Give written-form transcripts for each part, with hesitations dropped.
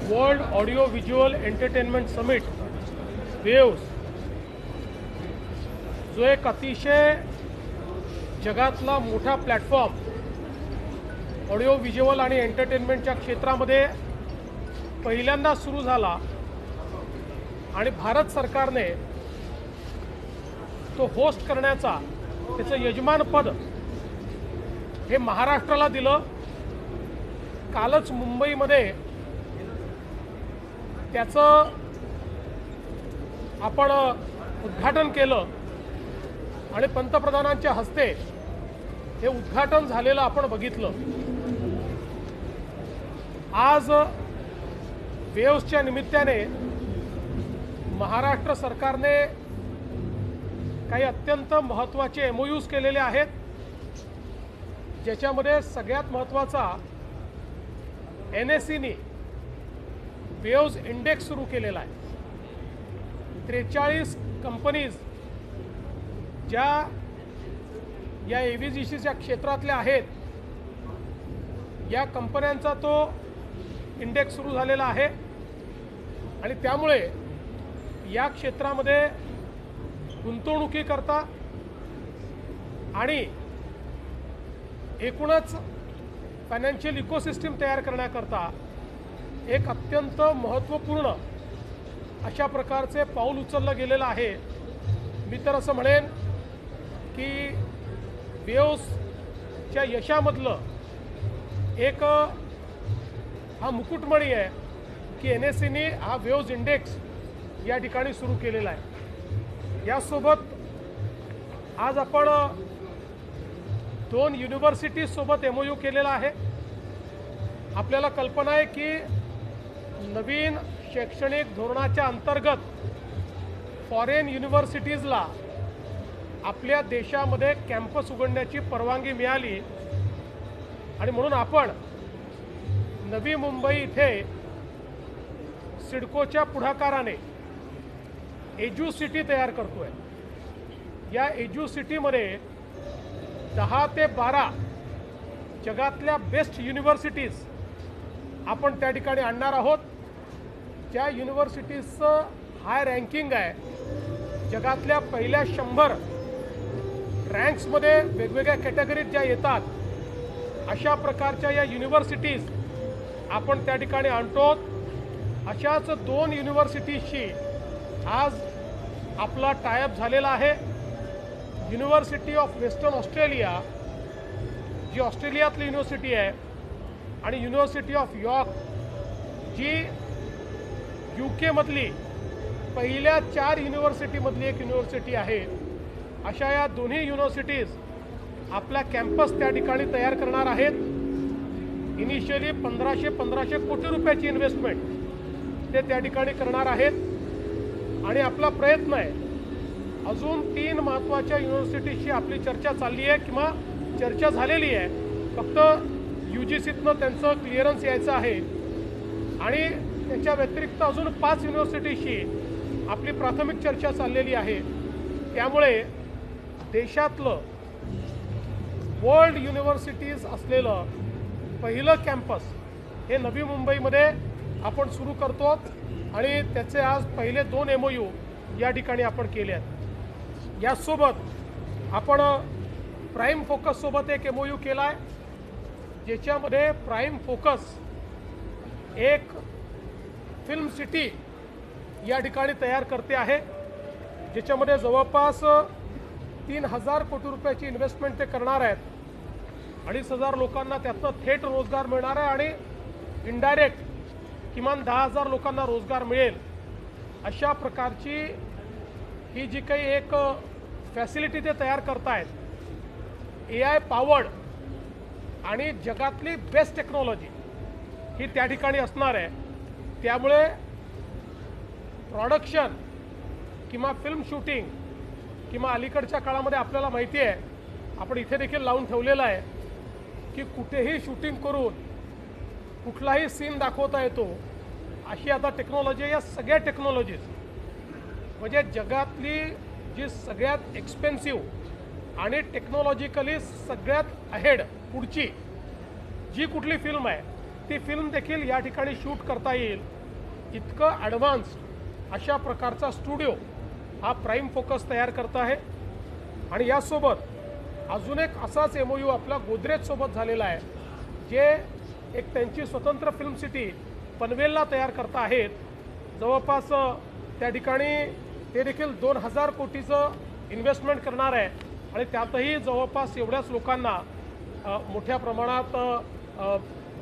World audio visual entertainment summit waves जो एक अतिशय जगातला मोठा प्लॅटफॉर्म ऑडिओ व्हिज्युअल आणि एंटरटेनमेंटच्या क्षेत्रामध्ये पहिल्यांदा सुरू झाला आणि भारत सरकारने तो होस्ट करण्याचा त्याचं यजमानपद हे महाराष्ट्राला दिलं। कालच मुंबईमध्ये त्याचं आपण उद्घाटन केलं आणि पंतप्रधानांच्या हस्ते हे उद्घाटन झालेलं आपण बघितलं। आज वेव्सच्या निमित्ताने महाराष्ट्र सरकारने काही अत्यंत महत्त्वाचे MOUs केलेले आहेत, ज्याच्यामध्ये सगळ्यात महत्त्वाचा NSE ने वेव्स इंडेक्स सुरू केलेला आहे। 43 कंपनीज ज्या या AVGCच्या क्षेत्रातल्या आहेत, या कंपन्यांचा तो इंडेक्स सुरू झालेला आहे आणि त्यामुळे या क्षेत्रामध्ये गुंतवणुकीकरता आणि एकूणच फायनान्शियल इकोसिस्टम तयार करण्याकरता एक अत्यंत महत्त्वपूर्ण अशा प्रकारचे पाऊल उचललं गेलेलं आहे। मी तर असं म्हणेन की वेव्सच्या यशामधलं एक हा मुकुटमणी आहे की NSE ने हा वेव्स इंडेक्स या ठिकाणी सुरू केलेला आहे। यासोबत आज आपण 2 युनिव्हर्सिटीज सोबत MOU केलेला आहे। आपल्याला कल्पना आहे की नवीन शैक्षणिक धोरणाच्या अंतर्गत फॉरेन युनिव्हर्सिटीजला आपल्या देशामध्ये कॅम्पस उघडण्याची परवानगी मिळाली आणि म्हणून आपण नवी मुंबई इथे सिडकोच्या पुढाकाराने एज्युसिटी तयार करतोय। या एज्युसिटीमध्ये 10 ते 12 जगातल्या बेस्ट युनिव्हर्सिटीज आपण त्या ठिकाणी आणणार आहोत। ज्या युनिव्हर्सिटीजचं हाय रँकिंग आहे, जगातल्या पहिल्या 100 रँक्समध्ये वेगवेगळ्या कॅटेगरीत ज्या येतात, अशा प्रकारच्या या युनिव्हर्सिटीज आपण त्या ठिकाणी आणतो। अशाच 2 युनिव्हर्सिटीजशी आज आपला टायअप झालेला आहे। युनिव्हर्सिटी ऑफ वेस्टर्न ऑस्ट्रेलिया जी ऑस्ट्रेलियातली युनिव्हर्सिटी आहे आणि युनिव्हर्सिटी ऑफ यॉर्क जी UK मधली पहिल्या 4 युनिव्हर्सिटीमधली एक युनिव्हर्सिटी आहे। अशा या दोन्ही युनिव्हर्सिटीज आपला कॅम्पस त्या ठिकाणी तयार करणार आहेत। इनिशियली 1500 कोटी रुपयाची इन्व्हेस्टमेंट ते त्या ठिकाणी करणार आहेत आणि आपला प्रयत्न आहे अजून 3 महत्त्वाच्या युनिव्हर्सिटीशी आपली चर्चा चालली आहे किंवा चर्चा झालेली आहे। फक्त UGCतनं त्यांचं क्लिअरन्स यायचं आहे आणि त्याच्या व्यतिरिक्त अजून 5 युनिव्हर्सिटीशी आपली प्राथमिक चर्चा चाललेली आहे। त्यामुळे देशातलं वर्ल्ड युनिव्हर्सिटीज असलेलं पहिलं कॅम्पस हे नवी मुंबईमध्ये आपण सुरू करतो आणि त्याचे आज पहिले 2 MOU या ठिकाणी आपण केले आहेत। यासोबत आपण प्राईम फोकस सोबत एक MOU केला आहे, ज्याच्यामध्ये प्राईम फोकस एक फिल्म सिटी या ठिकाणी तयार करते आहे, ज्याच्यामध्ये जवळपास 3000 कोटी रुपयाची इन्व्हेस्टमेंट ते करणार आहेत। 2500 लोकांना त्यातनं थेट रोजगार मिळणार आहे आणि इनडायरेक्ट किमान 10,000 लोकांना रोजगार मिळेल। अशा प्रकारची ही जी काही एक फॅसिलिटी ते तयार करतायत, AI पॉवर्ड आणि जगातली बेस्ट टेक्नॉलॉजी ही त्या ठिकाणी असणार आहे। त्यामुळे प्रोडक्शन किंवा फिल्म शूटिंग किंवा अलीकडच्या काळामध्ये आपल्याला माहिती आहे, आपण इथे देखील लावून ठेवलेलं आहे की कुठेही शूटिंग करून कुठलाही सीन दाखवता येतो, अशी आता टेक्नॉलॉजी। या सगळ्या टेक्नॉलॉजीज म्हणजे जगातली जी सगळ्यात एक्सपेन्सिव्ह आणि टेक्नॉलॉजिकली सगळ्यात अहेड पुढची जी कुठली फिल्म आहे ती फिल्म देखील या ठिकाणी शूट करता येईल इतकं ॲडव्हान्स्ड अशा प्रकारचा स्टुडिओ हा प्राईम फोकस तयार करत आहे. आणि यासोबत अजून एक असाच MOU आपला गोदरेजसोबत झालेला आहे, जे एक त्यांची स्वतंत्र फिल्म सिटी पनवेलला तयार करत आहेत. जवळपास त्या ठिकाणी ते देखील 2000 कोटीचं इन्व्हेस्टमेंट करणार आहे आणि त्यातही जवळपास एवढ्याच लोकांना मोठ्या प्रमाणात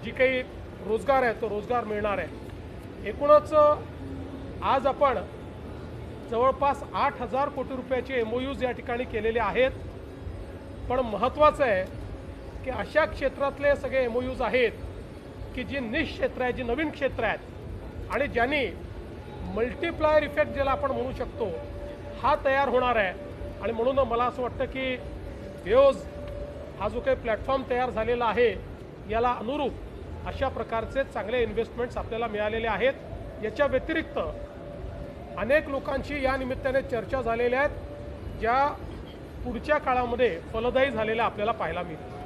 जी काही रोजगार आहे तो रोजगार मिळणार आहे. एकूणच आज आपण जवळपास 8000 कोटी रुपयाचे MOUs या ठिकाणी केलेले आहेत. पण महत्त्वाचं आहे की अशा क्षेत्रातले सगळे MOUs आहेत की जी निश क्षेत्र आहे, जी नवीन क्षेत्र आहेत आणि ज्यांनी मल्टिप्लायर इफेक्ट ज्याला आपण म्हणू शकतो हा तयार होणार आहे. आणि म्हणून मला असं वाटतं की वेओज हा जो काही प्लॅटफॉर्म तयार झालेला आहे याला अनुरूप अशा प्रकारचे चांगले इन्व्हेस्टमेंट्स आपल्याला मिळालेले आहेत. याच्या व्यतिरिक्त अनेक लोकांशी या निमित्ताने चर्चा झालेल्या आहेत, ज्या पुढच्या काळामध्ये फलदायी झालेल्या आपल्याला पाहायला मिळतील.